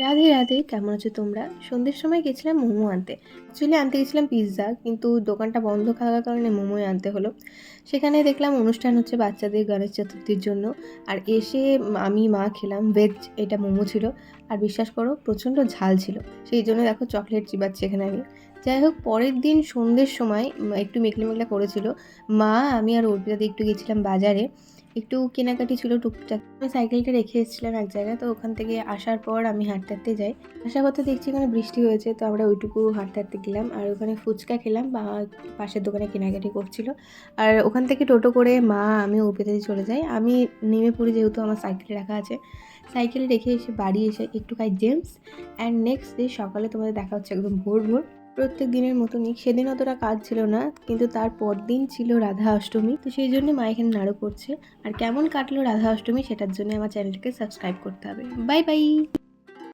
রাধে রাধে, কেমন আছো তোমরা? সন্ধ্যের সময় গেছিলাম মোমো আনতে। অ্যাকচুয়ালি আনতে গেছিলাম পিৎজা, কিন্তু দোকানটা বন্ধ থাকার কারণে মোমোই আনতে হলো। সেখানে দেখলাম অনুষ্ঠান হচ্ছে বাচ্চাদের গণেশ চতুর্থীর জন্য। আর এসে আমি মা খেলাম ভেজ, এটা মোমো ছিল। আর বিশ্বাস করো প্রচণ্ড ঝাল ছিল। সেই জন্য দেখো চকলেট চিবাচ্ছি এখানে আমি। যাই হোক, পরের দিন সন্ধ্যের সময় একটু মেঘলা মেঘলা করেছিল। মা, আমি আর অর্পিতা দিয়ে একটু গেছিলাম বাজারে। একটু কেনাকাটি ছিল টুকটাক। আমি সাইকেলটা রেখে এসেছিলাম এক জায়গায়, তো ওখান থেকে আসার পর আমি হাঁটতে হাঁটতে যাই। আসার পথে দেখছি এখানে বৃষ্টি হয়েছে, তো আমরা ওইটুকু হাঁটতে হাঁটতে গেলাম আর ওখানে ফুচকা খেলাম। বা পাশের দোকানে কেনাকাটি করছিল। আর ওখান থেকে টোটো করে মা আমি অর্পিতা দিয়ে চলে যাই। আমি নেমে পড়ি, যেহেতু আমার সাইকেল রাখা আছে। সাইকেল রেখে এসে বাড়ি এসে একটু খাই জেমস। অ্যান্ড নেক্সট ডে সকালে তোমাদের দেখা হচ্ছে একদম ভোর ভোর। প্রত্যেক দিনের মতনই সেদিন অতটা কাজ ছিল না, কিন্তু তার পরদিন ছিল রাধা অষ্টমী, তো সেই জন্য মা এখানে নাড়ু করছে। আর কেমন কাটলো রাধা অষ্টমী সেটার জন্য আমার চ্যানেলটাকে সাবস্ক্রাইব করতে হবে। Bye bye.